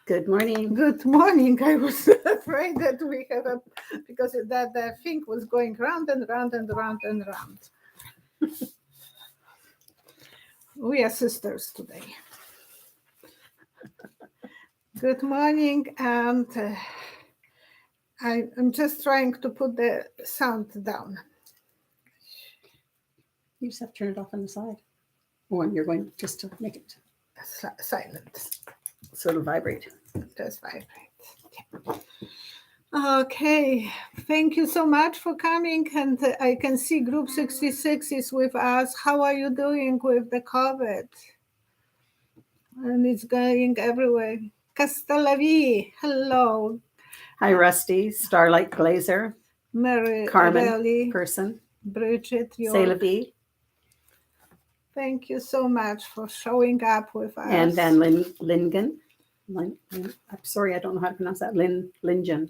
Good morning. Good morning. I was afraid that we have because the thing was going round and round and round and round. We are sisters today. Good morning, and I'm just trying to put the sound down. You just have to turn it off on the side. Or you're going just to make it Silent. sort of vibrate. Just vibrate. Okay, thank you so much for coming. And I can see Group 66 is with us. How are you doing with the COVID? And it's going everywhere. Castellavi, hello. Hi, Rusty, Starlight Glazer, Mary, Carmen, Relly, Person, Bridget, Salevi, thank you so much for showing up with us. and Van Lingen. I'm sorry, I don't know how to pronounce that. Lingen.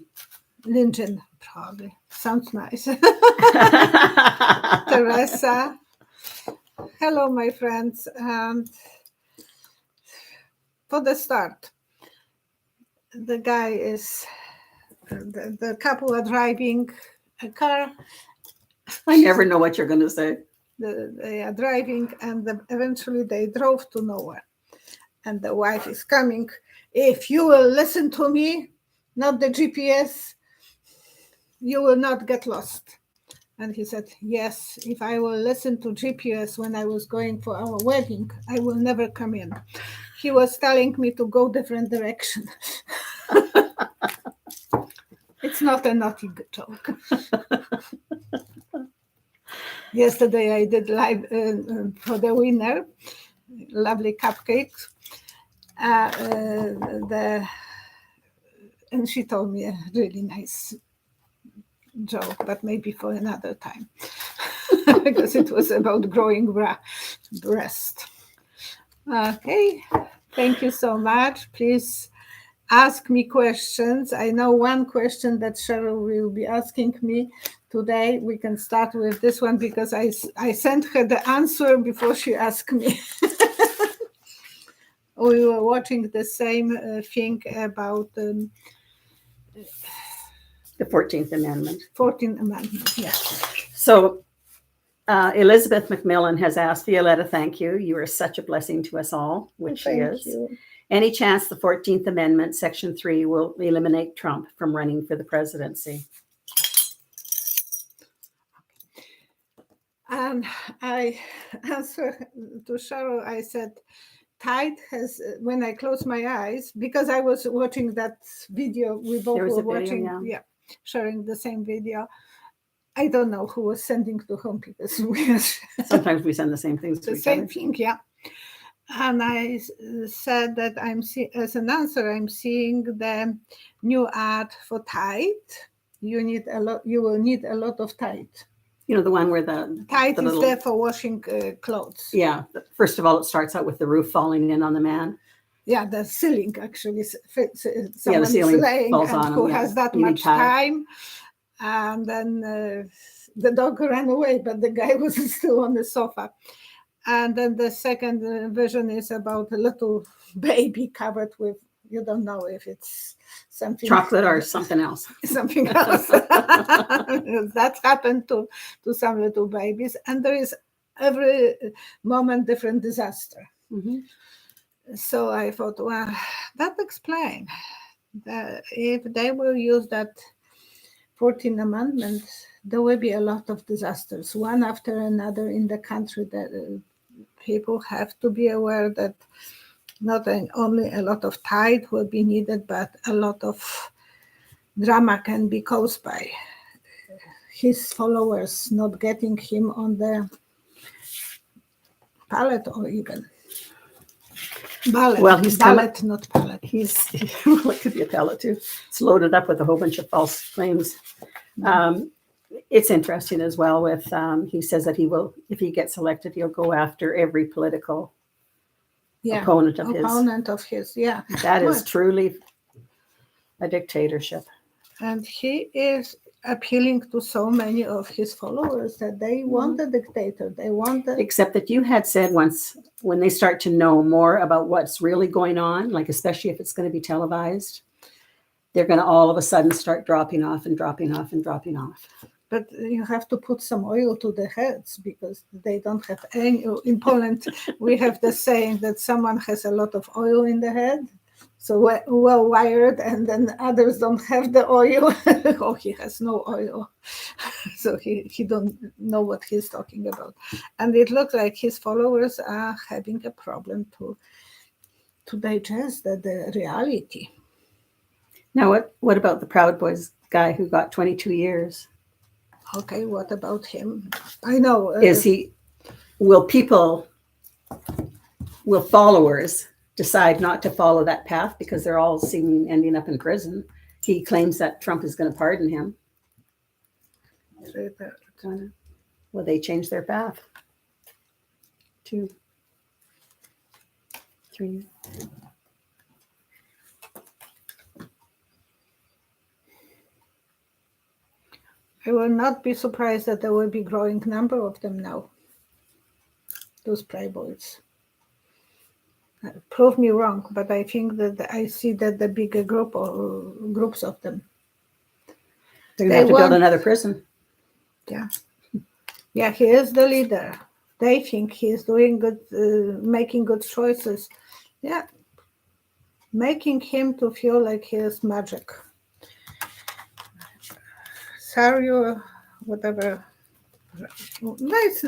Lingen, probably. Sounds nice. Teresa. Hello, my friends. For the start, the guy is, the couple are driving a car. I never know what you're going to say. They are driving, and eventually they drove to nowhere. And the wife is coming. If you will listen to me, not the GPS, you will not get lost. And he said, yes, if I will listen to GPS when I was going for our wedding, I will never come in. He was telling me to go different direction. It's not a naughty joke. Yesterday I did live for the winner, lovely cupcakes. And she told me a really nice joke, but maybe for another time, because it was about growing breast. Okay, thank you so much. Please ask me questions. I know one question that Cheryl will be asking me today. We can start with this one because I sent her the answer before she asked me. We were watching the same thing about The 14th Amendment. 14th Amendment, yes. So Elizabeth McMillan has asked, Violetta, thank you. You are such a blessing to us all, which she is. Thank you. Any chance the 14th Amendment, Section 3, will eliminate Trump from running for the presidency? And I answered to Cheryl, I said, Tide has, when I close my eyes, because I was watching that video, we both were watching, sharing the same video. I don't know who was sending to whom because sometimes we send the same things to each other. The same thing, yeah. And I said that as an answer, I'm seeing the new ad for Tide. You will need a lot of Tide. You know, the one where the Tide is there for washing clothes. Yeah. First of all, it starts out with the roof falling in on the man. Yeah, the ceiling actually. The ceiling falls on him. Who has that much time. And then the dog ran away, but the guy was still on the sofa. And then the second version is about a little baby covered with, you don't know if it's something. Chocolate or something else. Something else. That happened to some little babies. And there is every moment different disaster. Mm-hmm. So I thought, well, that explains that if they will use that 14th Amendment, there will be a lot of disasters, one after another in the country. That people have to be aware that not only a lot of tide will be needed, but a lot of drama can be caused by his followers not getting him on the ballot or even ballot. Well, he's ballot, not ballot. Well, it could be a ballot too. It's loaded up with a whole bunch of false claims. It's interesting as well with, he says that he will, if he gets elected, he'll go after every political opponent of his. Yeah. That is truly a dictatorship. And he is, appealing to so many of his followers that they want a dictator. They want a, Except that you had said once, when they start to know more about what's really going on, like especially if it's going to be televised, they're going to all of a sudden start dropping off and dropping off and dropping off. but you have to put some oil to the heads because they don't have any. In Poland, we have the saying that someone has a lot of oil in the head, so well wired, and then others don't have the oil. Oh, he has no oil, so he don't know what he's talking about. And it looks like his followers are having a problem to digest the reality. Now, what about the Proud Boys guy who got 22 years? Okay, what about him? I know. Will followers decide not to follow that path because they're all ending up in prison? He claims that Trump is going to pardon him. Will they change their path? 2, 3. I will not be surprised that there will be growing number of them now. Those playboys. Prove me wrong, but I think that I see that the bigger groups of them. They're going to have to build another prison. Yeah. Yeah, he is the leader. They think he's doing good, making good choices. Yeah. Making him to feel like he is magic. Sario, whatever. Nice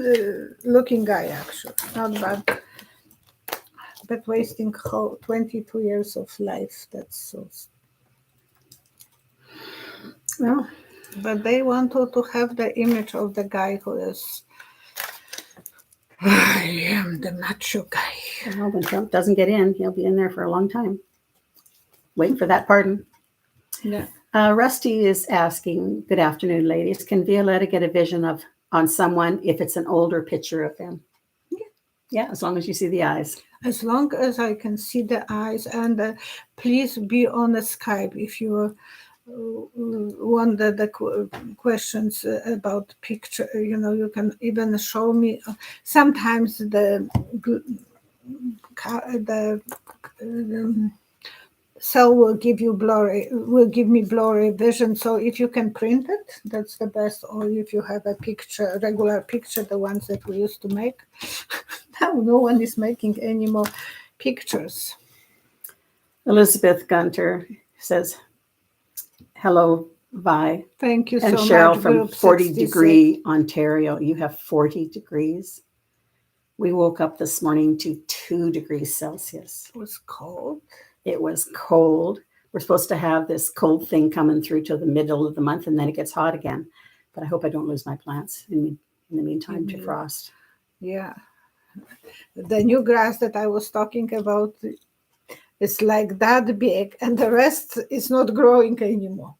looking guy, actually. Not bad. But wasting 22 years of life, that's so. Well, but they want to have the image of the guy who is, I am the macho guy. Well, when Trump doesn't get in, he'll be in there for a long time. Wait for that pardon. Yeah. Rusty is asking, good afternoon, ladies. Can Violetta get a vision on someone if it's an older picture of them? Yeah, as long as you see the eyes. As long as I can see the eyes, and please be on the Skype if you wonder the questions about picture. You know, you can even show me. Sometimes the cell will give me blurry vision. So if you can print it, that's the best. Or if you have a picture, regular picture, the ones that we used to make. Now no one is making any more pictures. Elizabeth Gunter says, hello, Vi. Thank you and so Cheryl much. from 40 degree Ontario. You have 40 degrees. We woke up this morning to 2 degrees Celsius. It was cold. It was cold. We're supposed to have this cold thing coming through till the middle of the month, and then it gets hot again. But I hope I don't lose my plants in the meantime to frost. Yeah. The new grass that I was talking about is like that big, and the rest is not growing anymore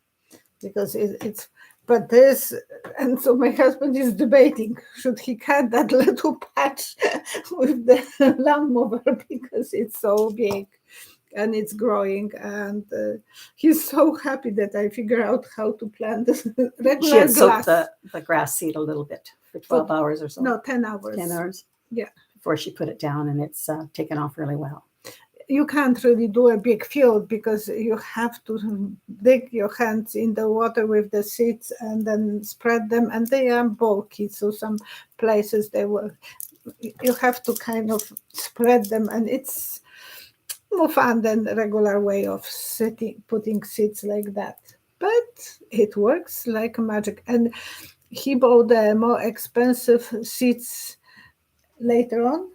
because it's. But this, and so my husband is debating, should he cut that little patch with the lawnmower because it's so big and it's growing, and he's so happy that I figure out how to plant this regular She had soaked grass. the grass seed a little bit for 12 hours or so. No, 10 hours. 10 hours? Yeah. Before she put it down, and it's taken off really well. You can't really do a big field because you have to dig your hands in the water with the seeds and then spread them, and they are bulky. So some places you have to kind of spread them, and it's more fun than the regular way of putting seeds like that. But it works like magic. And he bought the more expensive seeds later on.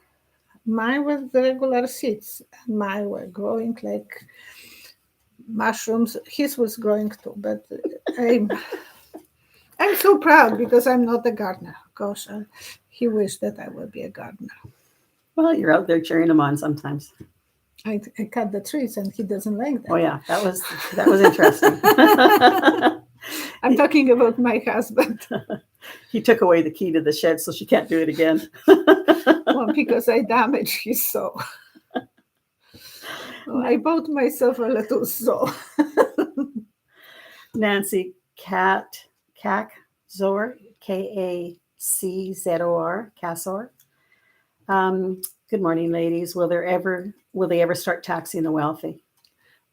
Mine was the regular seeds, and mine were growing like mushrooms. His was growing too, but I'm so proud because I'm not a gardener. Gosh, he wished that I would be a gardener. Well, you're out there cheering him on sometimes. I cut the trees, and he doesn't like that. Oh yeah, that was interesting. I'm talking about my husband. He took away the key to the shed, so she can't do it again. Well, because I damaged his saw. Well, I bought myself a little saw. Nancy, cat Kaczor, Kaczor, Kaczor. Good morning, ladies. Will they ever start taxing the wealthy?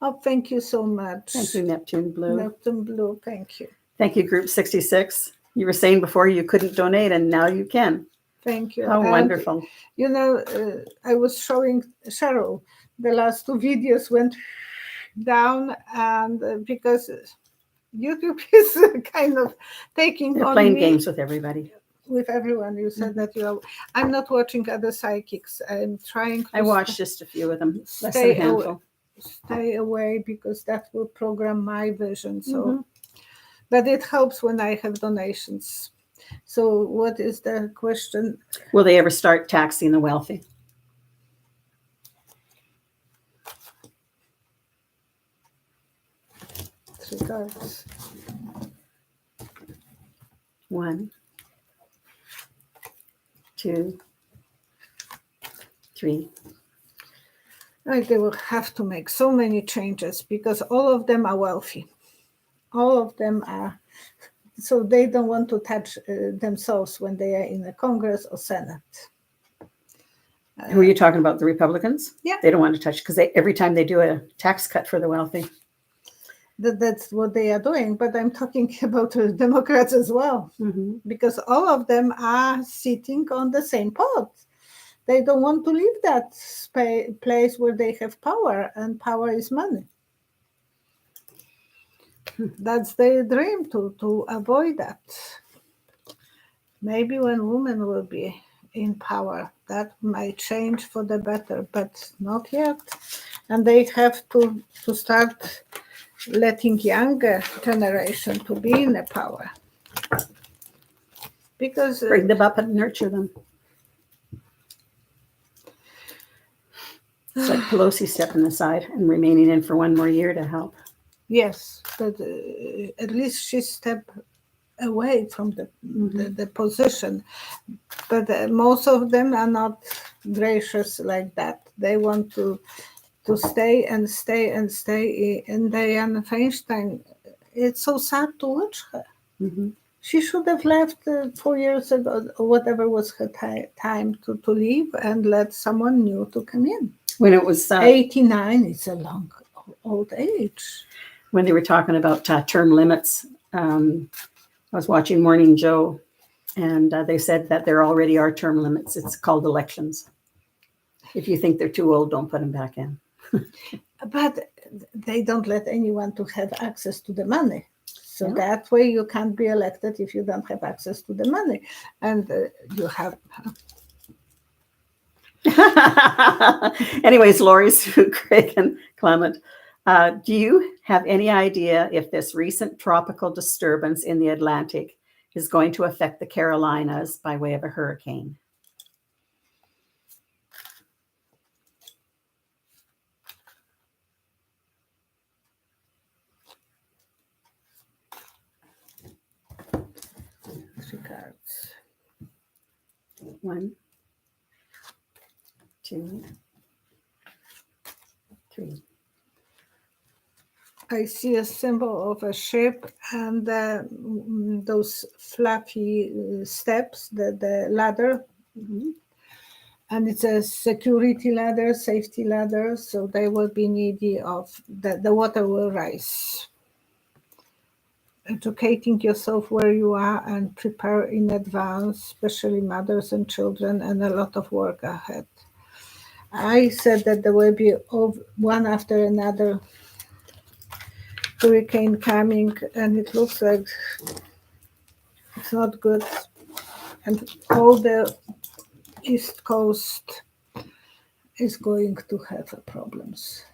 Oh, thank you so much. Thank you, Neptune Blue. Neptune Blue, thank you. Thank you, Group 66. You were saying before you couldn't donate, and now you can. Thank you. How And, wonderful. You know, I was showing Cheryl, the last two videos went down, and because YouTube is kind of taking They're on playing me games with everybody. with everyone. You said that you are. I'm not watching other psychics. I'm trying to I watched just a few of them, less than stay a handful. stay away because that will program my vision. So, Mhm. but it helps when I have donations. So, what is the question? Will they ever start taxing the wealthy? Three cards. 1, 2, 3. They will have to make so many changes because all of them are wealthy. All of them are, so they don't want to touch themselves when they are in the Congress or Senate. Who are you talking about? The Republicans? Yeah. They don't want to touch because every time they do a tax cut for the wealthy. That's what they are doing. But I'm talking about the Democrats as well, because all of them are sitting on the same pot. They don't want to leave that place where they have power, and power is money. That's their dream, to avoid that. Maybe when women will be in power, that might change for the better, but not yet. And they have to start letting younger generation to be in the power. Because Bring them up and nurture them. It's like Pelosi stepping aside and remaining in for one more year to help. yes, but at least she stepped away from the position. But most of them are not gracious like that. They want to stay and stay and stay. And Dianne Feinstein, it's so sad to watch her. She should have left 4 years ago, or whatever was her time to leave and let someone new to come in. When it was 89 is a long old age. When they were talking about term limits, I was watching Morning Joe, and they said that there already are term limits. It's called elections. If you think they're too old, don't put them back in. But they don't let anyone to have access to the money. So that way you can't be elected if you don't have access to the money. And you have... Anyways, Lori, Sue, Craig, and Clement, do you have any idea if this recent tropical disturbance in the Atlantic is going to affect the Carolinas by way of a hurricane? Three cards. 1, 2, 3. I see a symbol of a ship and those fluffy steps, the ladder. And it's a security ladder, safety ladder, so they will be needy of the water will rise. Educating yourself where you are and prepare in advance, especially mothers and children, and a lot of work ahead. I said that there will be one after another hurricane coming, and it looks like it's not good. And all the East Coast is going to have problems.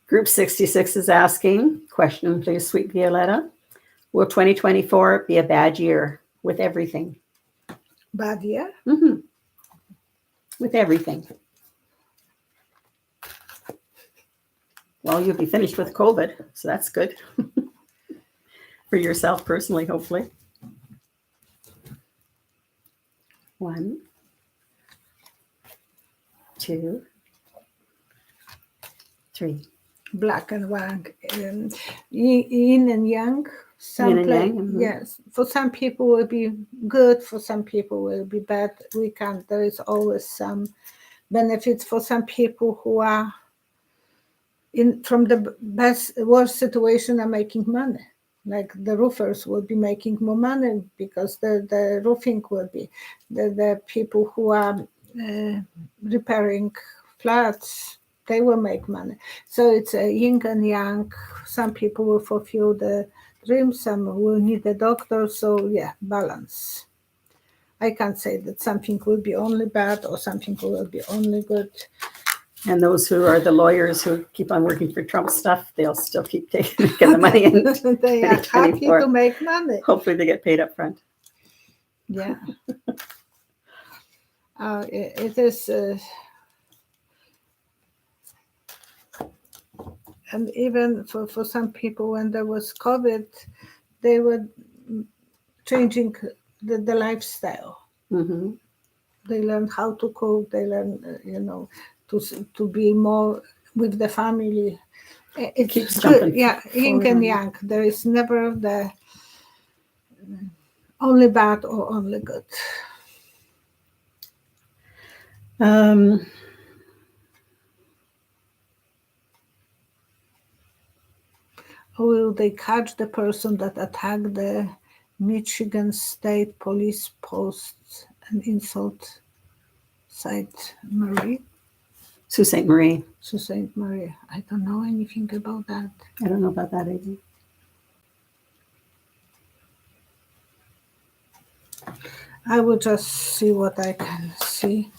Group 66 is asking, question please, sweet Violetta, will 2024 be a bad year with everything? Bad year? With everything. Well, you'll be finished with COVID, so that's good. For yourself personally, hopefully. 1, 2, 3. black and white, yin and yang. Yin and yang, mhm. Yes, for some people will be good, for some people will be bad. We can't. There is always some benefits for some people who are in from the worst situation are making money. Like the roofers will be making more money because the roofing will be the people who are repairing flats, they will make money. So it's a yin and yang. Some people will fulfill the dream, some will need a doctor. So yeah, balance. I can't say that something will be only bad or something will be only good. And those who are the lawyers who keep on working for Trump stuff, they'll still keep making the money in They are happy 2024. to make money. Hopefully they get paid up front. Yeah. It is, and even for some people, when there was COVID, they were changing the lifestyle. Mm-hmm. They learned how to cook. They learned, to be more with the family. It keeps good. jumping Yeah, yin forward and on yang. There is never the only bad or only good. Will they catch the person that attacked the Michigan State Police post and insult Saint Marie? Sault Ste. Marie. Sault Ste. Marie. I don't know anything about that. I don't know about that either. I will just see what I can see.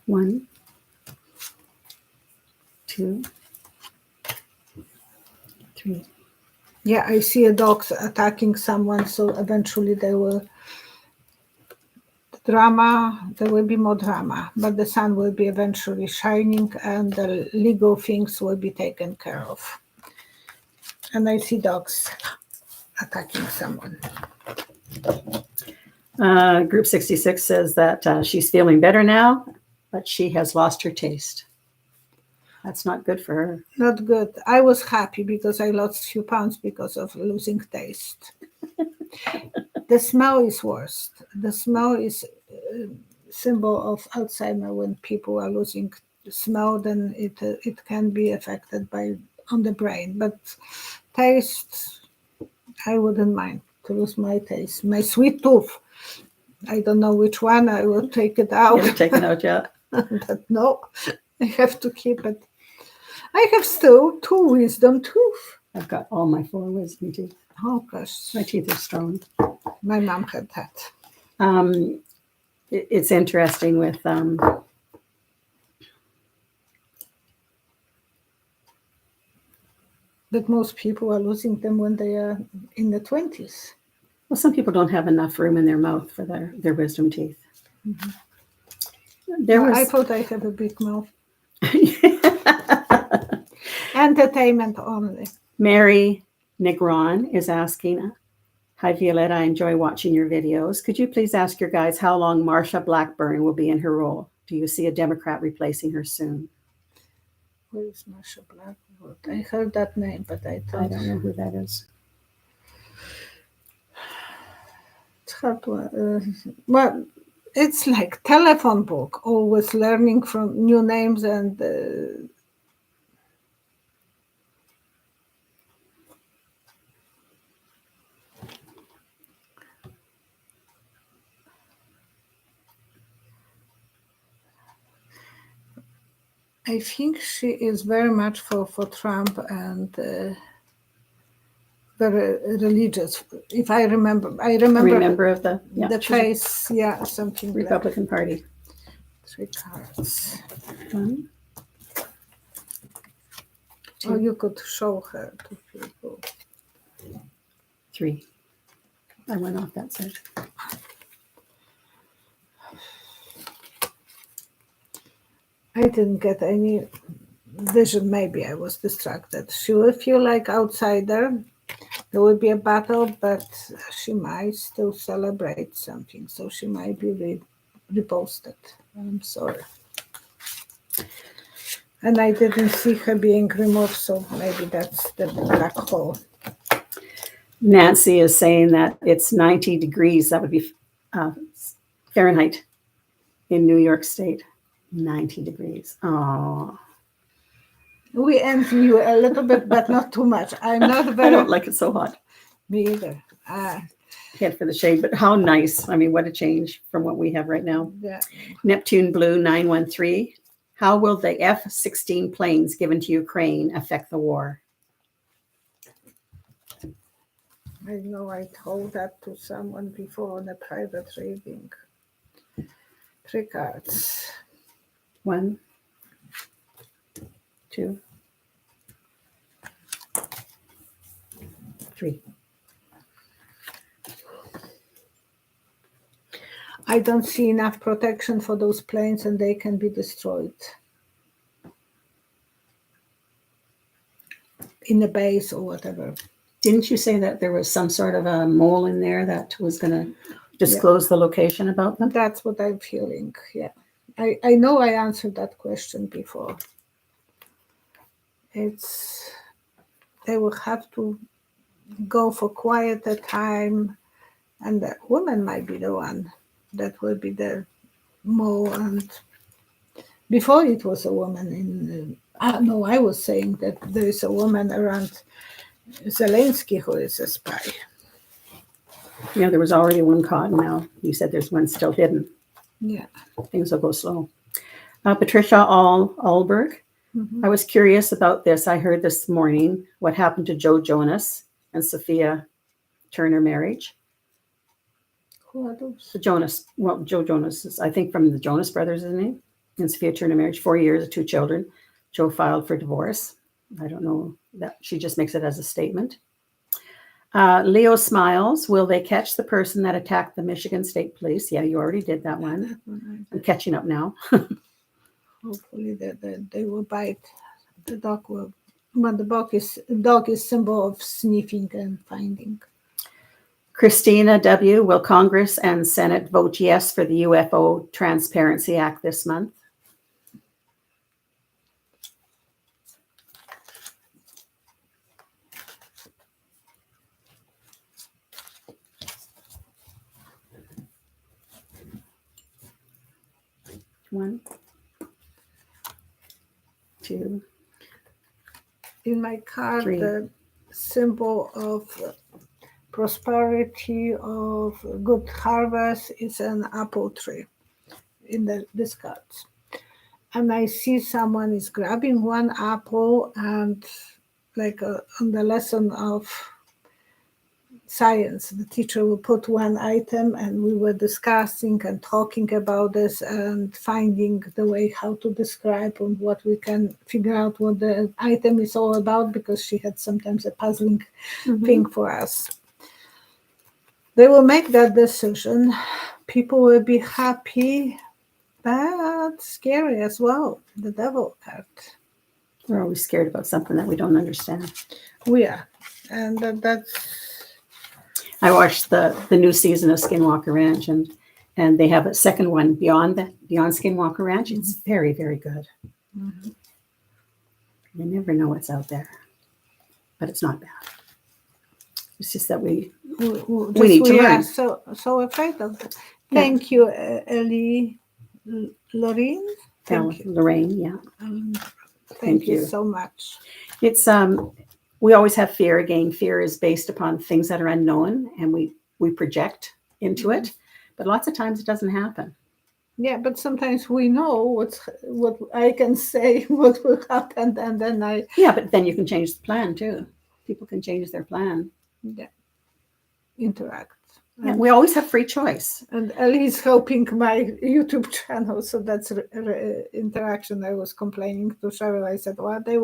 One, two, three. Yeah, I see a dog attacking someone, so eventually there will be more drama, but the sun will be eventually shining and the legal things will be taken care of. And I see dogs attacking someone. Group 66 says that she's feeling better now, but she has lost her taste. That's not good for her. Not good. I was happy because I lost a few pounds because of losing taste. The smell is worst. The smell is a symbol of Alzheimer. When people are losing smell, then it can be affected on the brain. But taste, I wouldn't mind to lose my taste. My sweet tooth, I don't know which one. I will take it out. You're taking out, yeah. But no, I have to keep it. I have still 2 wisdom teeth. I've got all my 4 wisdom teeth. Oh gosh, My teeth are strong. my mom had that. It's interesting with But most people are losing them when they are in the 20s. well, some people don't have enough room in their mouth for their wisdom teeth. Mm-hmm. I thought I have a big mouth. Entertainment only. Mary Negron is asking, hi, Violetta, I enjoy watching your videos. Could you please ask your guys how long Marsha Blackburn will be in her role? Do you see a Democrat replacing her soon? Where is Marsha Blackwood? I heard that name, but I don't know who that is. It's hard to, well, it's like telephone book, always learning from new names and I think she is very much for Trump and very religious. If I remember of the face, yeah, something Republican like Party. 3 cards. 1, 2, or you could show her to people. 3. I went off that side. I didn't get any vision. Maybe I was distracted. She will feel like outsider. There will be a battle, but she might still celebrate something. So she might be reposted. I'm sorry. And I didn't see her being removed, so maybe that's the black hole. Nancy is saying that it's 90 degrees. That would be Fahrenheit in New York State. 90 degrees. Oh, We envy you a little bit, but not too much. I'm not I very. don't like it so hot. Me either. Head for the shade, but how nice. I mean, what a change from what we have right now. Yeah. Neptune Blue 913. How will the F16 planes given to Ukraine affect the war? I know I told that to someone before on a private reading. 3 cards. 1, 2, 3. I don't see enough protection for those planes and they can be destroyed. In the base or whatever. Didn't you say that there was some sort of a mole in there that was going to disclose the location about them? That's what I'm feeling, yeah. I know I answered that question before. They will have to go for quieter time, and the woman might be the one that will be there more. And before it was a woman in, no, I was saying that there is a woman around Zelensky who is a spy. Yeah, there was already one caught. Now you said there's one still hidden. Yeah. Things will go slow. Patricia Alberg. Mm-hmm. I was curious about this. I heard this morning what happened to Joe Jonas and Sophia Turner marriage. Who are those? The Jonas, well, Joe Jonas is, I think, from the Jonas Brothers, isn't he? And Sophia Turner marriage, 4 years, 2 children. Joe filed for divorce. I don't know that she just makes it as a statement. Leo Smiles, will they catch the person that attacked the Michigan State Police? Yeah, you already did that one. I'm catching up now. Hopefully they will bite. The dog will. But the dog is symbol of sniffing and finding. Christina W., will Congress and Senate vote yes for the UFO Transparency Act this month? One, 2. In my card, 3. the symbol of prosperity, of good harvest, is an apple tree in this cards. And I see someone is grabbing one apple, and like on the lesson of science, the teacher will put one item, and we were discussing and talking about this and finding the way how to describe and what we can figure out what the item is all about, because she had sometimes a puzzling thing for us. They will make that decision. People will be happy, but scary as well. The devil card. We're always scared about something that we don't understand. We are. And that's... I watched the new season of Skinwalker Ranch, and they have a second one beyond Skinwalker Ranch. It's very, very good. Mm-hmm. You never know what's out there, but it's not bad. It's just that we need to learn. So afraid of it. Thank you, Ellie Lorraine. Lorraine, yeah. Thank you so much. It's we always have fear. Again, fear is based upon things that are unknown, and we project into it. But lots of times it doesn't happen. Yeah, but sometimes we know what I can say, what will happen, and then I... Yeah, but then you can change the plan too. People can change their plan. Yeah. Interact. Yeah, we always have free choice. And Ellie is helping my YouTube channel, so that's interaction. I was complaining to Cheryl. I said, well, they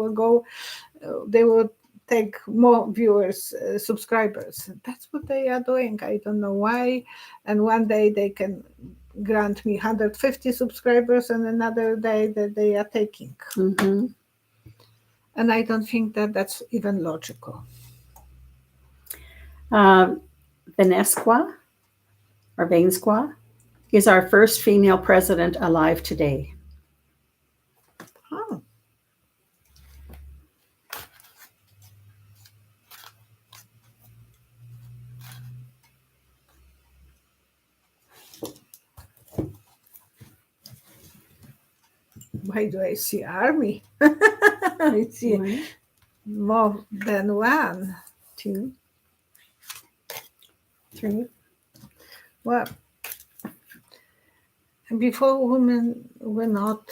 will take more viewers, subscribers. That's what they are doing. I don't know why. And one day they can grant me 150 subscribers, and another day that they are taking. Mm-hmm. And I don't think that that's even logical. Venesqua or Vainsqua. is our first female president alive today? Oh. Why do I see army? I see 1, more than one. 2, 3. Well, before women were not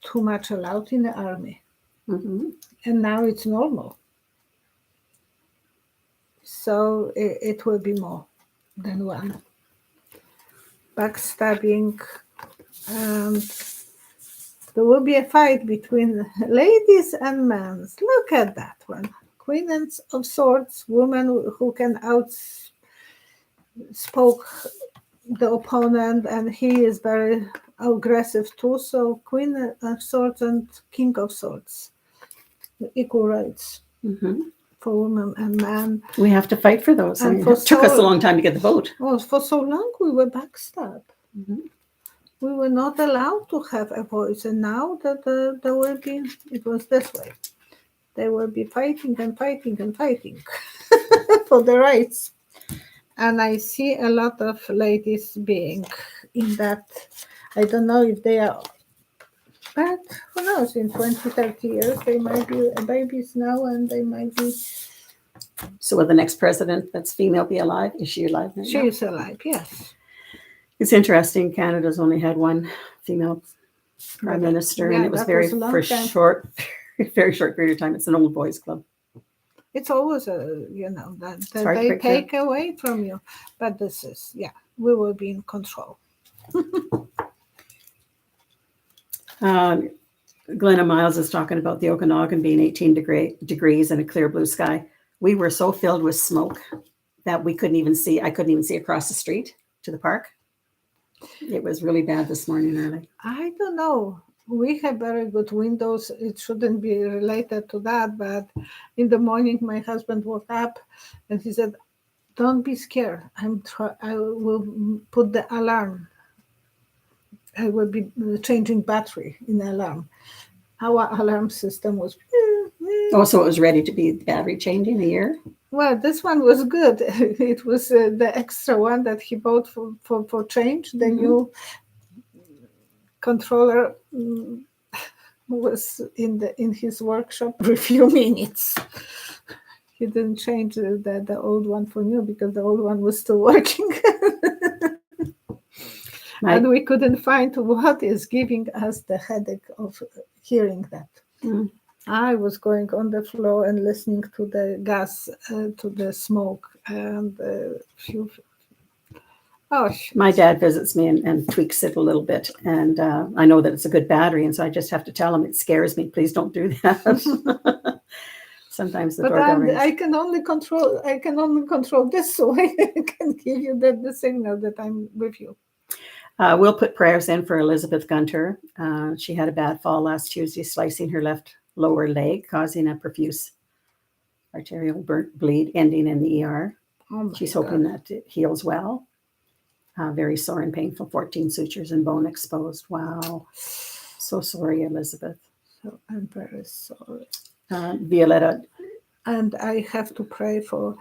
too much allowed in the army, Mm-hmm. and now it's normal. So it will be more than one. Backstabbing, and there will be a fight between ladies and men. Look at that one. Queen of Swords, woman who can outspoke the opponent, and he is very aggressive too. So Queen of Swords and King of Swords, equal rights Mm-hmm. for women and men. We have to fight for those. And I mean, for it took us a so- long time to get the vote. Well, for so long we were backstabbed. Mm-hmm. We were not allowed to have a voice, and now that there will be, it was this way. They will be fighting and fighting and fighting for the rights. And I see a lot of ladies being in that. I don't know if they are, but who knows, in 20, 30 years, they might be babies now, and they might be. So will the next president that's female be alive? Is she alive right She now? is alive, yes. It's interesting. Canada's only had one female prime minister, Yeah, and it was that very was a long for time. short, very short period of time. It's an old boys club. It's always that hard to they break through. take away from you. But this is, we will be in control. Glenna Miles is talking about the Okanagan being 18 degrees and a clear blue sky. We were so filled with smoke that we couldn't even see. I couldn't even see across the street to the park. It was really bad this morning early. I don't know. We have very good windows. It shouldn't be related to that. But in the morning, my husband woke up and he said, "Don't be scared. I will put the alarm. I will be changing battery in the alarm." Our alarm system was. Also, it was ready to be battery changing a year. Well, this one was good. It was the extra one that he bought for change. The new controller was in his workshop for a few minutes. He didn't change the old one for new because the old one was still working. And we couldn't find what is giving us the headache of hearing that. Mm. I was going on the floor and listening to the gas, to the smoke, and My dad visits me and tweaks it a little bit, and I know that it's a good battery, and so I just have to tell him it scares me. Please don't do that. Sometimes the doorbell rings. I can only control this, so I can give you the signal that I'm with you. We'll put prayers in for Elizabeth Gunter. She had a bad fall last Tuesday, slicing her left lower leg, causing a profuse arterial bleed, ending in the ER. She's hoping that it heals well. Very sore and painful, 14 sutures and bone exposed. Wow. So sorry, Elizabeth. So I'm very sorry. Violetta. And I have to pray for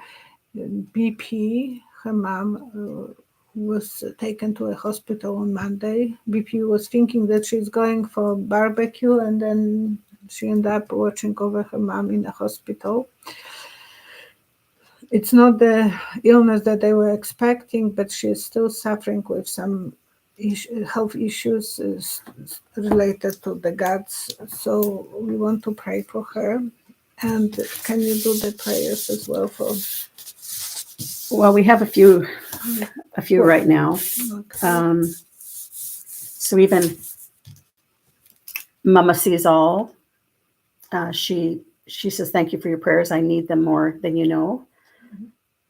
BP. Her mom was taken to a hospital on Monday. BP was thinking that she's going for barbecue, and then she ended up watching over her mom in the hospital. It's not the illness that they were expecting, but she's still suffering with some health issues related to the guts. So we want to pray for her. And can you do the prayers as well for? Well, we have a few right now. Okay. So even Mama Sees All, she says, "Thank you for your prayers. I need them more than you know."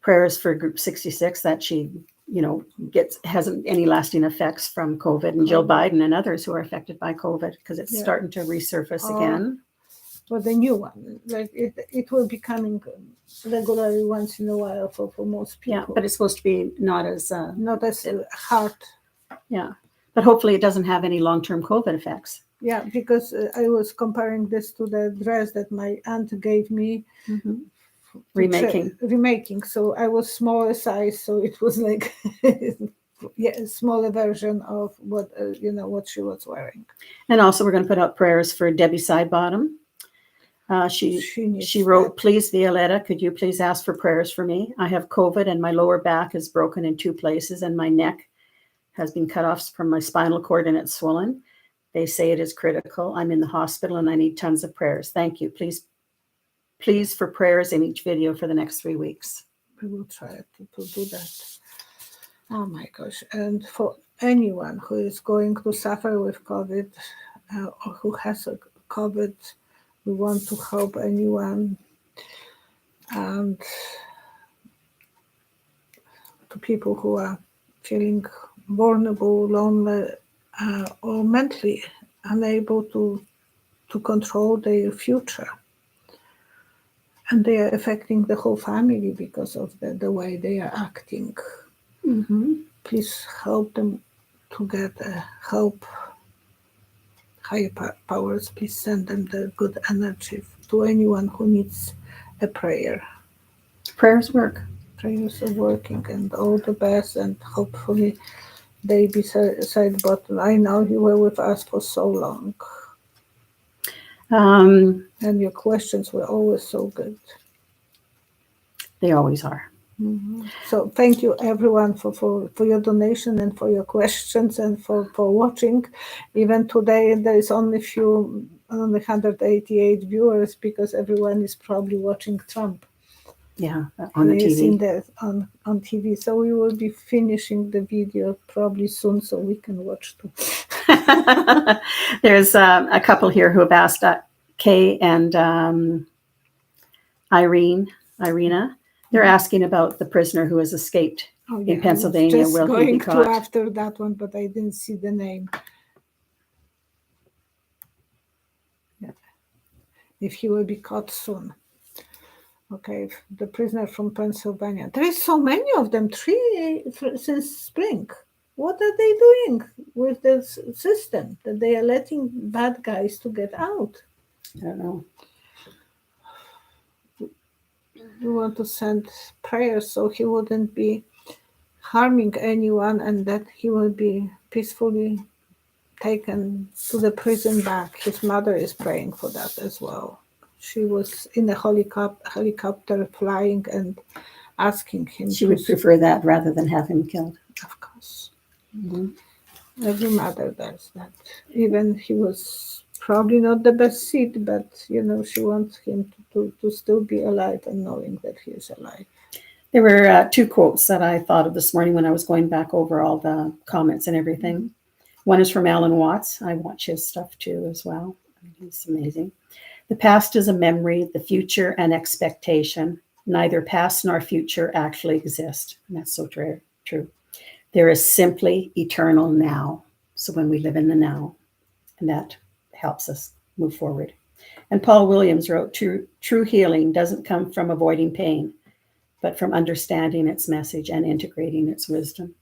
Prayers for Group 66 that she, hasn't any lasting effects from COVID, and Jill Biden and others who are affected by COVID, because it's starting to resurface again. Well, the new one, like it will be coming regularly once in a while for most people. Yeah, but it's supposed to be not as hard. Yeah. But hopefully it doesn't have any long-term COVID effects. Yeah, because I was comparing this to the dress that my aunt gave me. Mm-hmm. to Remaking. So I was smaller size, so it was like a smaller version of what what she was wearing. And also we're going to put out prayers for Debbie Sidebottom. She wrote, "Please, Violetta, could you please ask for prayers for me? I have COVID and my lower back is broken in 2 places and my neck has been cut off from my spinal cord and it's swollen. They say it is critical. I'm in the hospital and I need tons of prayers. Thank you. Please for prayers in each video for the next 3 weeks." We will try to do that. Oh my gosh. And for anyone who is going to suffer with COVID or who has a COVID, we want to help anyone. And to people who are feeling vulnerable, lonely, or mentally unable to control their future. And they are affecting the whole family because of the way they are acting. Mm-hmm. Please help them to get help. Higher powers, please send them the good energy to anyone who needs a prayer. Prayers work. Prayers are working, and all the best, and hopefully they be Sidebottom. I know you were with us for so long. And your questions were always so good. They always are. Mm-hmm. So thank you everyone for your donation and for your questions and for watching. Even today there is only 188 viewers because everyone is probably watching Trump. Yeah, on the TV. On TV. So we will be finishing the video probably soon so we can watch too. There's a couple here who have asked Kay and Irina. They're asking about the prisoner who has escaped in Pennsylvania. I was just going to after that one, but I didn't see the name. Yeah. If he will be caught soon. Okay, the prisoner from Pennsylvania. There is so many of them, 3 since spring. What are they doing with the system that they are letting bad guys to get out? I don't know. We want to send prayers so he wouldn't be harming anyone and that he will be peacefully taken to the prison back. His mother is praying for that as well. She was in a helicopter flying and asking him. She would prefer that rather than have him killed. Of course. Mm-hmm. Every mother does that. Even he was probably not the best seat, but she wants him to still be alive and knowing that he is alive. There were 2 quotes that I thought of this morning when I was going back over all the comments and everything. Mm-hmm. One is from Alan Watts. I watch his stuff too as well. He's amazing. "The past is a memory, the future an expectation. Neither past nor future actually exist." And that's so true. There is simply eternal now. So when we live in the now, and that helps us move forward. And Paul Williams wrote, true healing doesn't come from avoiding pain, but from understanding its message and integrating its wisdom.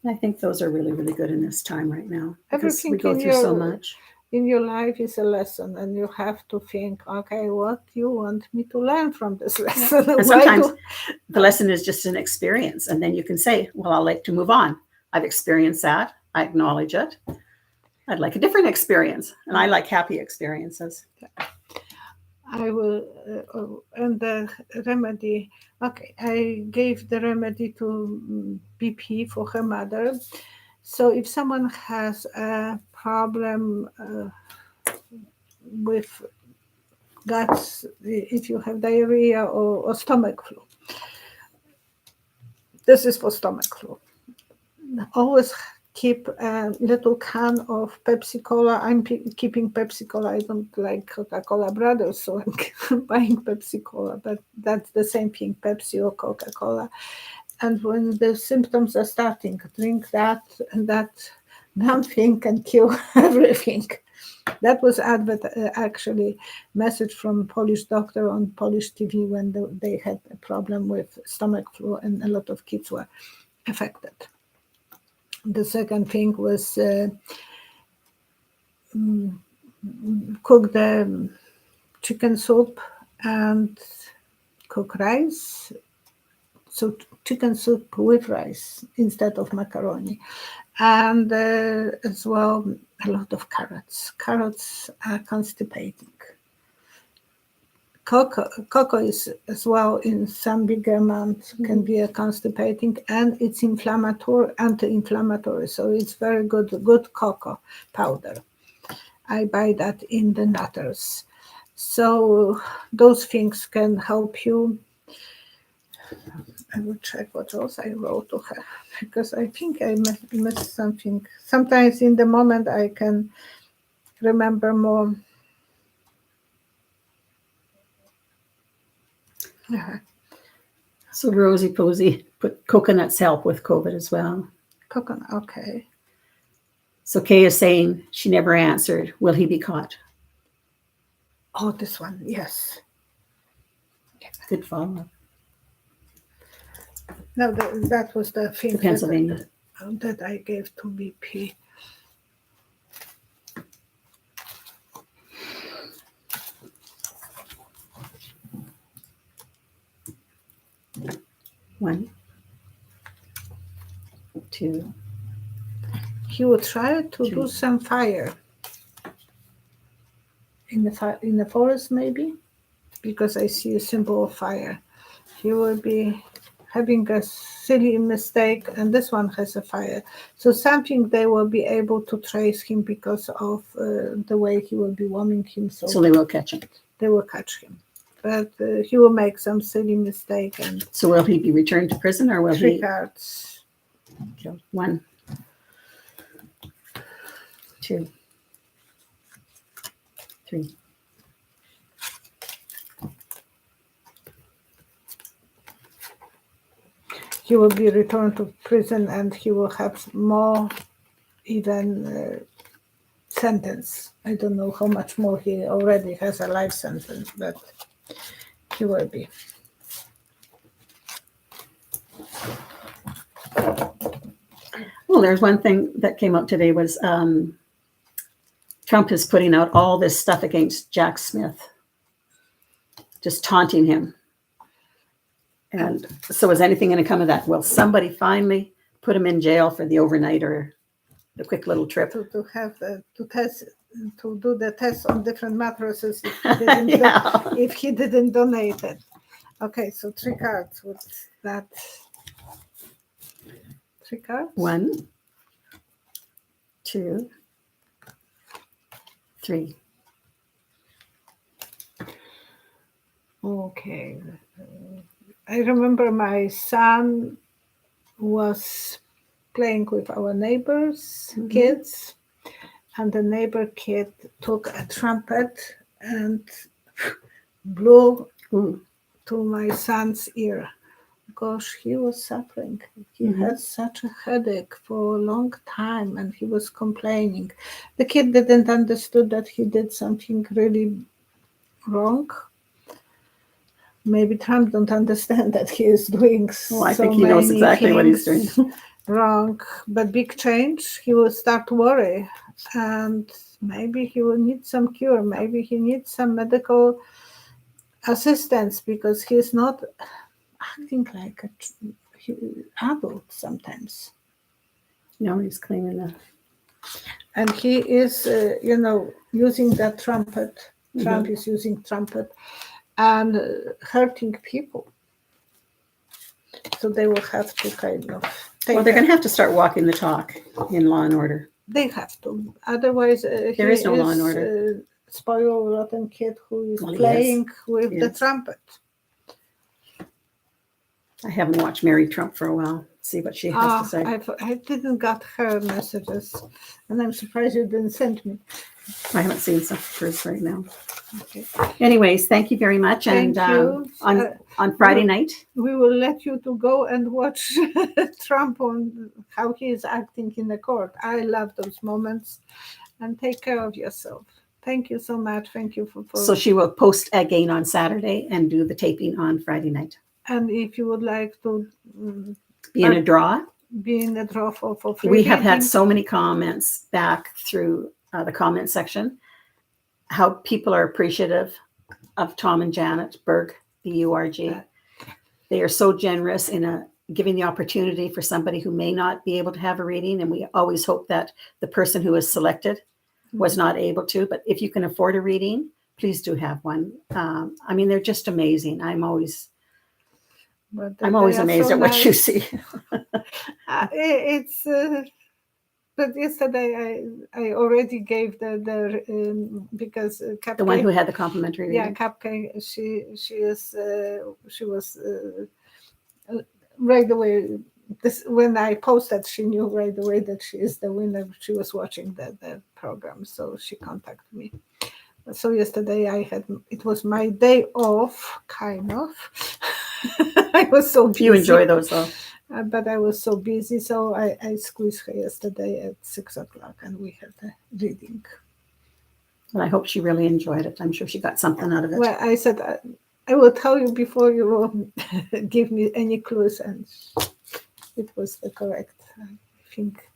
And I think those are really, really good in this time right now because we go through so much. In your life is a lesson, and you have to think, okay, what do you want me to learn from this lesson? Yeah. And sometimes the lesson is just an experience, and then you can say, well, I'd like to move on. I've experienced that. I acknowledge it. I'd like a different experience, and I like happy experiences. I will, and the remedy, okay, I gave the remedy to BP for her mother. So if someone has a problem with guts, if you have diarrhea or stomach flu, this is for stomach flu. Always keep a little can of Pepsi Cola. I'm keeping Pepsi Cola. I don't like Coca-Cola Brothers, so I'm buying Pepsi Cola, but that's the same thing, Pepsi or Coca-Cola. And when the symptoms are starting, drink that, and that damn thing can kill everything. That was actually message from Polish doctor on Polish TV when they had a problem with stomach flu and a lot of kids were affected. The second thing was cook the chicken soup and cook rice. So chicken soup with rice instead of macaroni. And as well, a lot of carrots. Carrots are constipating. Cocoa is as well in some big amount can be a constipating, and it's anti-inflammatory. So it's very good cocoa powder. I buy that in the Nutters. So those things can help you. I will check what else I wrote to her because I think I missed something. Sometimes in the moment I can remember more. So Rosie Posey put coconuts help with COVID as well. Coconut, okay. So Kay is saying she never answered. Will he be caught? Oh, this one, yes. Good follow-up. No, that was the thing To Pennsylvania. that I gave to BP. One, two. He would try to do Three. some fire in the forest, maybe, because I see a symbol of fire. He will be having a silly mistake, and this one has a fire. So something they will be able to trace him because of the way he will be warming himself. So they will catch him. They will catch him. But he will make some silly mistake. And So will he be returned to prison or will 3 he? cards. Killed? 1, 2, 3. He will be returned to prison and he will have more even sentence. I don't know how much more. He already has a life sentence, but he will be. Well, there's one thing that came up today was Trump is putting out all this stuff against Jack Smith, just taunting him. And so is anything going to come of that? Will somebody finally put him in jail for the overnight or the quick little trip? To have to test, to do the test on different mattresses if he didn't, Yeah. if he didn't donate it. Okay, so 3 cards. What's that? 3 cards? 1, 2, 3. Okay. I remember my son was playing with our neighbors' kids, and the neighbor kid took a trumpet and blew to my son's ear. Gosh, he was suffering. He had such a headache for a long time, and he was complaining. The kid didn't understood that he did something really wrong. Maybe Trump don't understand that he is doing I think he knows exactly what he's doing. Wrong, but big change, he will start to worry, and maybe he will need some cure. Maybe he needs some medical assistance because he's not acting like an adult sometimes. No, he's claiming that. And he is, using that trumpet. Trump is using trumpet and hurting people. So they will have to kind of Well, they're going to have to start walking the talk in Law and Order. They have to. Otherwise, there is no law and order. Spoiled rotten kid who is Well, playing with the Yes. trumpet. I haven't watched Mary Trump for a while. See what she has to say. I didn't got her messages, and I'm surprised you didn't send me. I haven't seen some of hers right now. Okay. Anyways, thank you very much. Thank and you. On Friday night, We will let you to go and watch Trump on how he is acting in the court. I love those moments. And take care of yourself. Thank you so much. Thank you for so she will post again on Saturday and do the taping on Friday night. And if you would like to Be in a draw. be in the draw for free We have had reading. so many comments back through the comment section, how people are appreciative of Tom and Janet Berg, the URG. They are so generous in giving the opportunity for somebody who may not be able to have a reading. And we always hope that the person who is selected was not able to. But if you can afford a reading, please do have one. I mean, they're just amazing. I'm always They are amazed so at what you nice. see. It's but yesterday I already gave the because Cupcake, The one who had the complimentary reading. yeah, Cupcake, she was right away. When I posted, she knew right away that she is the winner. She was watching the program, so she contacted me. So yesterday it was my day off, kind of. I was so busy. You enjoy those though. But I was so busy, so I squeezed her yesterday at 6:00, and we had a reading. Well, I hope she really enjoyed it. I'm sure she got something out of it. Well, I said I will tell you before you will give me any clues, and it was the correct, I think.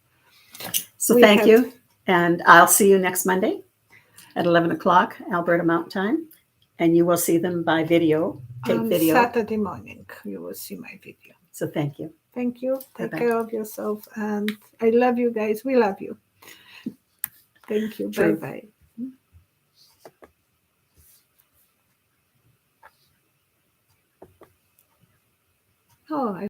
So thank you, and I'll see you next Monday at 11 o'clock, Alberta Mountain Time, and you will see them by video, tape video. Saturday morning, you will see my video. So thank you. Thank you. Take Bye-bye. care of yourself, and I love you guys. We love you. Thank you. True. Bye-bye. Oh,